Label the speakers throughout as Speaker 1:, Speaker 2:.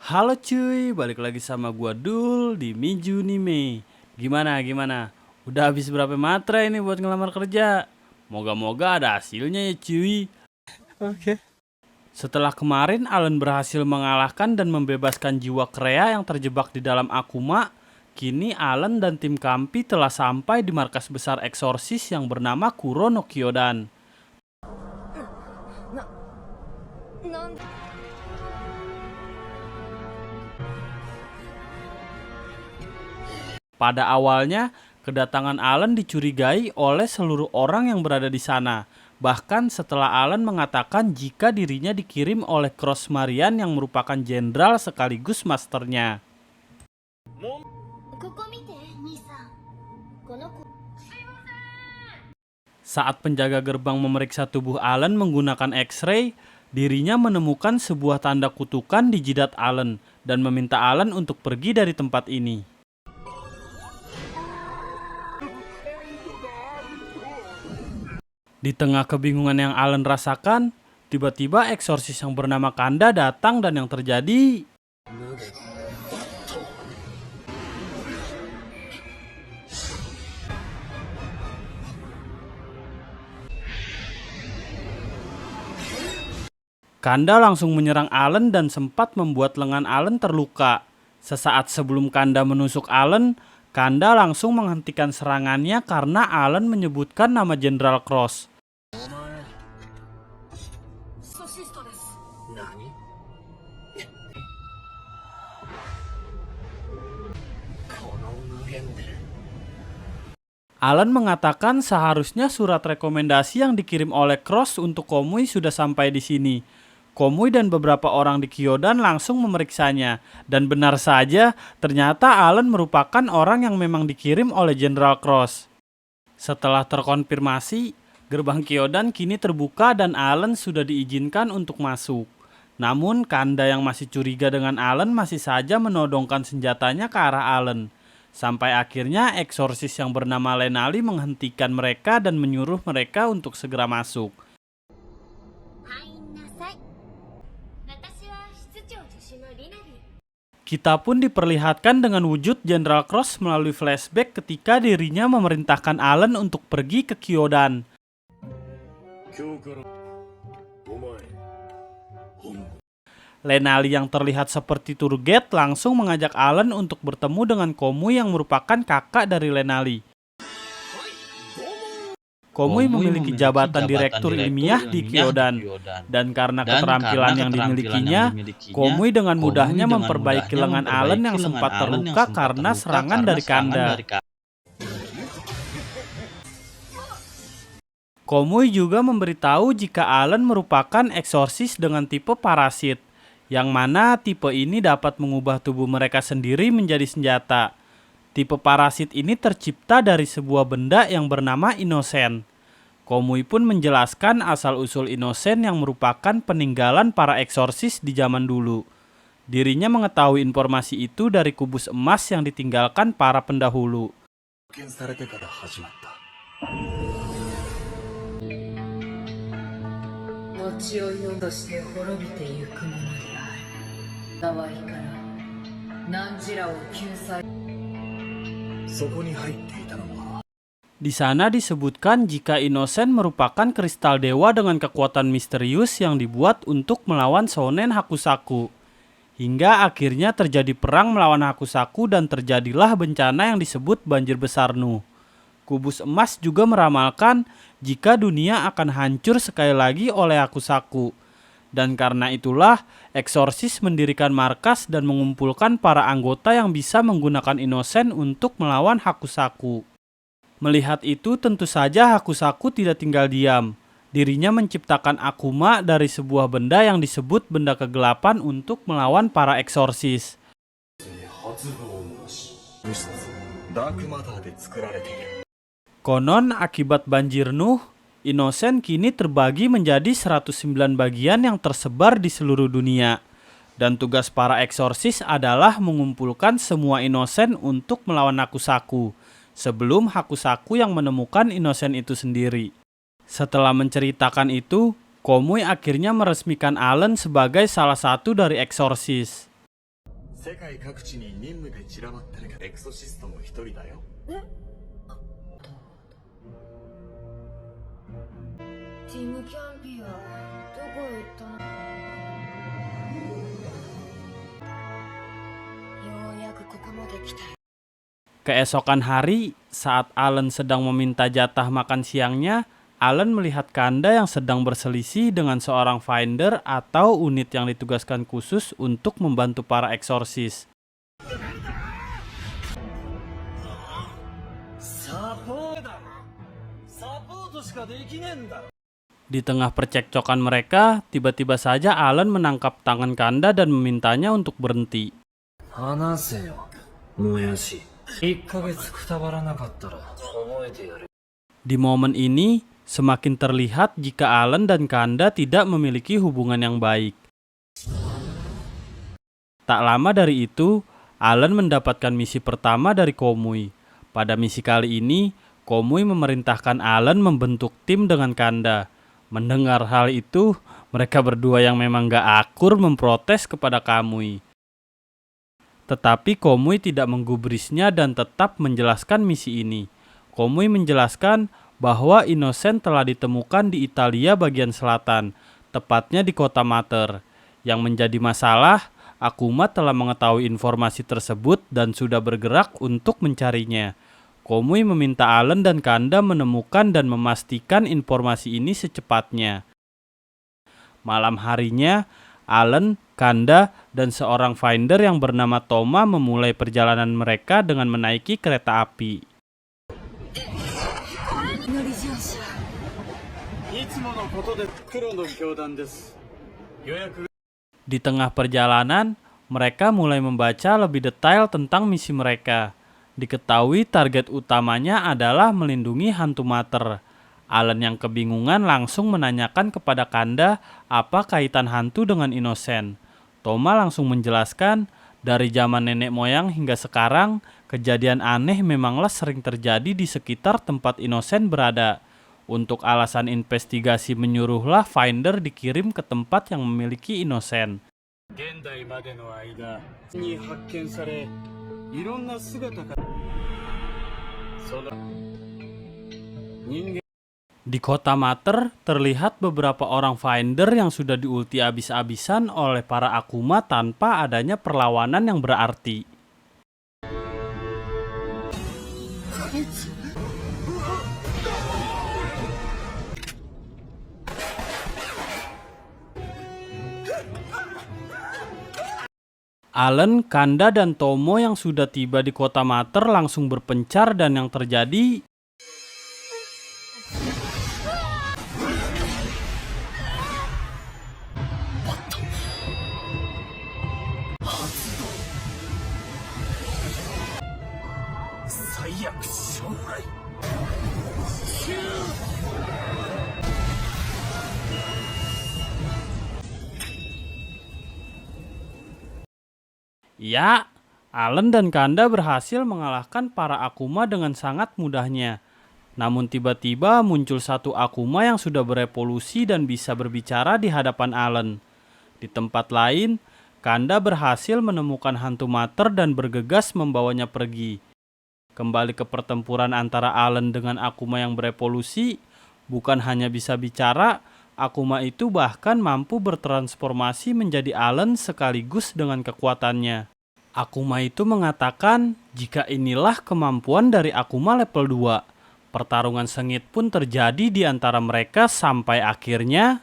Speaker 1: Halo cuy, balik lagi sama gua Dul di Miju Nime. Gimana? Udah habis berapa materai ini buat ngelamar kerja? Moga-moga ada hasilnya ya cuy.
Speaker 2: Oke.
Speaker 1: Setelah kemarin Alan berhasil mengalahkan dan membebaskan jiwa Krea yang terjebak di dalam Akuma, kini Alan dan tim Kampi telah sampai di markas besar eksorsis yang bernama Kuro no Kyodan. Pada awalnya, kedatangan Alan dicurigai oleh seluruh orang yang berada di sana. Bahkan setelah Alan mengatakan jika dirinya dikirim oleh Cross Marian yang merupakan jenderal sekaligus masternya. Saat penjaga gerbang memeriksa tubuh Alan menggunakan X-ray, dirinya menemukan sebuah tanda kutukan di jidat Alan dan meminta Alan untuk pergi dari tempat ini. Di tengah kebingungan yang Alan rasakan, tiba-tiba eksorsis yang bernama Kanda datang dan yang terjadi... Kanda langsung menyerang Alan dan sempat membuat lengan Alan terluka. Sesaat sebelum Kanda menusuk Alan, Kanda langsung menghentikan serangannya karena Alan menyebutkan nama Jenderal Cross. Alan mengatakan seharusnya surat rekomendasi yang dikirim oleh Cross untuk Komui sudah sampai di sini. Komui dan beberapa orang di Kyodan langsung memeriksanya. Dan benar saja, ternyata Alan merupakan orang yang memang dikirim oleh Jenderal Cross. Setelah terkonfirmasi, gerbang Kyodan kini terbuka dan Alan sudah diizinkan untuk masuk. Namun, Kanda yang masih curiga dengan Alan masih saja menodongkan senjatanya ke arah Alan. Sampai akhirnya eksorsis yang bernama Lenali menghentikan mereka dan menyuruh mereka untuk segera masuk. Kita pun diperlihatkan dengan wujud Jenderal Cross melalui flashback ketika dirinya memerintahkan Alan untuk pergi ke Kyodan. Lenali yang terlihat seperti tour guide langsung mengajak Alan untuk bertemu dengan Komui yang merupakan kakak dari Lenali. Komui memiliki jabatan direktur ilmiah di Kyodan, dan karena keterampilan yang dimilikinya, Komui dengan mudahnya memperbaiki lengan Alan yang sempat terluka karena serangan dari Kanda. Komui juga memberitahu jika Alan merupakan eksorsis dengan tipe parasit, yang mana tipe ini dapat mengubah tubuh mereka sendiri menjadi senjata. Tipe parasit ini tercipta dari sebuah benda yang bernama Inosen. Komui pun menjelaskan asal-usul Inosen yang merupakan peninggalan para eksorsis di zaman dulu. Dirinya mengetahui informasi itu dari kubus emas yang ditinggalkan para pendahulu. Di sana disebutkan jika Inosen merupakan kristal dewa dengan kekuatan misterius yang dibuat untuk melawan Shounen Hakusaku. Hingga akhirnya terjadi perang melawan Hakusaku dan terjadilah bencana yang disebut banjir besar Nuh. Kubus emas juga meramalkan jika dunia akan hancur sekali lagi oleh Hakusaku. Dan karena itulah, eksorsis mendirikan markas dan mengumpulkan para anggota yang bisa menggunakan Inosen untuk melawan Hakusaku. Melihat itu tentu saja Hakusaku tidak tinggal diam. Dirinya menciptakan Akuma dari sebuah benda yang disebut benda kegelapan untuk melawan para eksorsis. Konon akibat banjir Nuh, Inosen kini terbagi menjadi 109 bagian yang tersebar di seluruh dunia. Dan tugas para eksorsis adalah mengumpulkan semua Inosen untuk melawan Hakusaku, sebelum Hakusaku yang menemukan Inosen itu sendiri. Setelah menceritakan itu, Komui akhirnya meresmikan Alan sebagai salah satu dari eksorsis.
Speaker 2: 世界各地に任務で散らばってるエクソシストも一人だよ。
Speaker 3: ティム・キャンピア、どこへ行ったの？ようやくここまで来た。
Speaker 1: Keesokan hari, saat Alan sedang meminta jatah makan siangnya, Alan melihat Kanda yang sedang berselisih dengan seorang finder atau unit yang ditugaskan khusus untuk membantu para eksorsis. Di tengah percekcokan mereka, tiba-tiba saja Alan menangkap tangan Kanda dan memintanya untuk berhenti. Di momen ini, semakin terlihat jika Alan dan Kanda tidak memiliki hubungan yang baik. Tak lama dari itu, Alan mendapatkan misi pertama dari Komui. Pada misi kali ini, Komui memerintahkan Alan membentuk tim dengan Kanda. Mendengar hal itu, mereka berdua yang memang gak akur memprotes kepada Kamui. Tetapi Komui tidak menggubrisnya dan tetap menjelaskan misi ini. Komui menjelaskan bahwa Innocent telah ditemukan di Italia bagian selatan, tepatnya di kota Mater. Yang menjadi masalah, Akuma telah mengetahui informasi tersebut dan sudah bergerak untuk mencarinya. Komui meminta Alan dan Kanda menemukan dan memastikan informasi ini secepatnya. Malam harinya, Alan, Kanda, dan seorang finder yang bernama Toma memulai perjalanan mereka dengan menaiki kereta api. Di tengah perjalanan, mereka mulai membaca lebih detail tentang misi mereka. Diketahui target utamanya adalah melindungi hantu Mater. Alan yang kebingungan langsung menanyakan kepada Kanda apa kaitan hantu dengan Innocent. Toma langsung menjelaskan, dari zaman nenek moyang hingga sekarang, kejadian aneh memanglah sering terjadi di sekitar tempat Innocent berada. Untuk alasan investigasi menyuruhlah finder dikirim ke tempat yang memiliki Innocent. Di kota Mater, terlihat beberapa orang finder yang sudah diulti abis-abisan oleh para Akuma tanpa adanya perlawanan yang berarti. Alan, Kanda, dan Tomo yang sudah tiba di kota Mater langsung berpencar dan yang terjadi... Ya, Alan dan Kanda berhasil mengalahkan para Akuma dengan sangat mudahnya. Namun tiba-tiba muncul satu Akuma yang sudah berevolusi dan bisa berbicara di hadapan Alan. Di tempat lain, Kanda berhasil menemukan hantu Mater dan bergegas membawanya pergi. Kembali ke pertempuran antara Alan dengan Akuma yang berevolusi, bukan hanya bisa bicara, Akuma itu bahkan mampu bertransformasi menjadi Alan sekaligus dengan kekuatannya. Akuma itu mengatakan jika inilah kemampuan dari Akuma level 2. Pertarungan sengit pun terjadi di antara mereka sampai akhirnya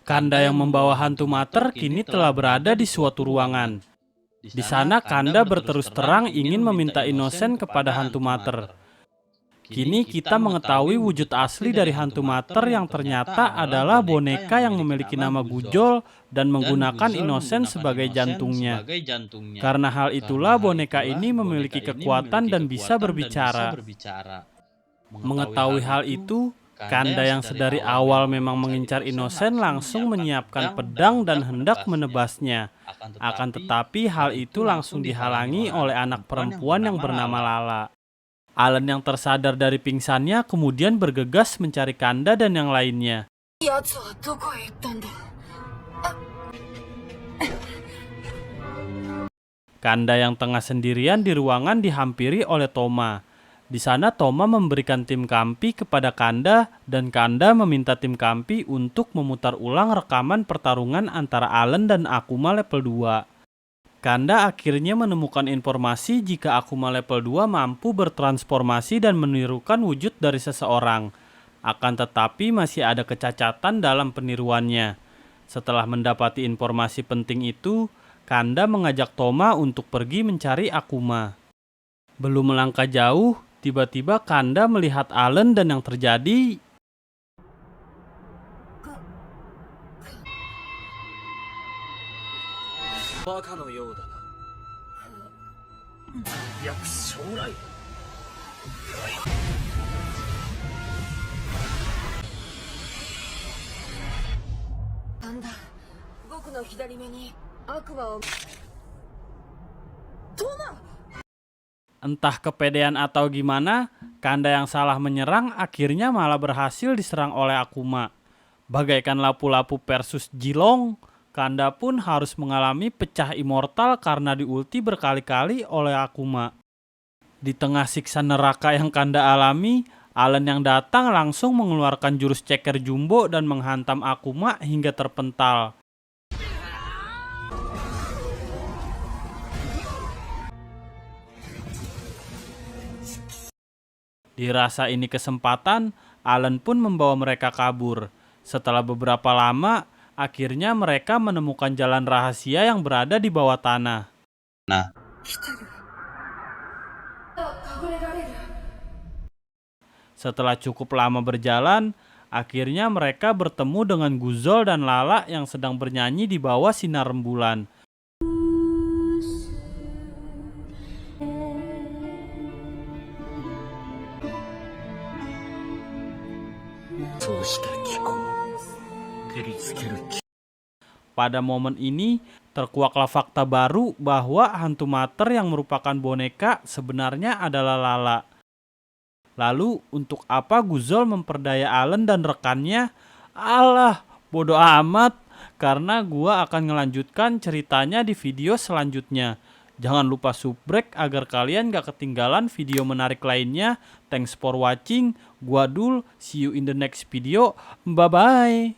Speaker 1: Kanda yang membawa hantu Mater kini telah berada di suatu ruangan. Di sana Kanda berterus terang ingin meminta Innocent kepada hantu Mater. Kini kita mengetahui wujud asli dari hantu Mater yang ternyata adalah boneka yang memiliki nama Gujol dan menggunakan Innocent sebagai jantungnya. Karena hal itulah boneka ini memiliki kekuatan dan bisa berbicara. Mengetahui hal itu, Kanda yang sedari awal memang mengincar Inosen langsung menyiapkan pedang dan hendak menebasnya. Akan tetapi hal itu langsung dihalangi oleh anak perempuan yang bernama Lala. Allen yang tersadar dari pingsannya kemudian bergegas mencari Kanda dan yang lainnya.
Speaker 3: 奴はどこへ行ったんだ。
Speaker 1: Kanda yang tengah sendirian di ruangan dihampiri oleh Toma. Di sana Toma memberikan tim Kampi kepada Kanda dan Kanda meminta tim Kampi untuk memutar ulang rekaman pertarungan antara Allen dan Akuma level 2. Kanda akhirnya menemukan informasi jika Akuma level 2 mampu bertransformasi dan menirukan wujud dari seseorang. Akan tetapi masih ada kecacatan dalam peniruannya. Setelah mendapati informasi penting itu, Kanda mengajak Toma untuk pergi mencari Akuma. Belum melangkah jauh, tiba-tiba Kanda melihat Allen dan yang terjadi.
Speaker 2: バカのようだな。やく将来。
Speaker 3: なんだ、僕の左目に悪魔を。トマ！
Speaker 1: Entah kepedean atau gimana, Kanda yang salah menyerang akhirnya malah berhasil diserang oleh Akuma. Bagaikan lapu-lapu versus Jilong, Kanda pun harus mengalami pecah immortal karena diulti berkali-kali oleh Akuma. Di tengah siksa neraka yang Kanda alami, Allen yang datang langsung mengeluarkan jurus ceker jumbo dan menghantam Akuma hingga terpental. Dirasa ini kesempatan, Allen pun membawa mereka kabur. Setelah beberapa lama, akhirnya mereka menemukan jalan rahasia yang berada di bawah tanah. Setelah cukup lama berjalan, akhirnya mereka bertemu dengan Guzol dan Lala yang sedang bernyanyi di bawah sinar rembulan. Pada momen ini, terkuaklah fakta baru bahwa hantu Mater yang merupakan boneka sebenarnya adalah Lala. Lalu, untuk apa Guzol memperdaya Allen dan rekannya? Alah, bodoh amat, karena gua akan ngelanjutkan ceritanya di video selanjutnya. Jangan lupa subrek agar kalian gak ketinggalan video menarik lainnya. Thanks for watching. Gua Dul, see you in the next video. Bye-bye.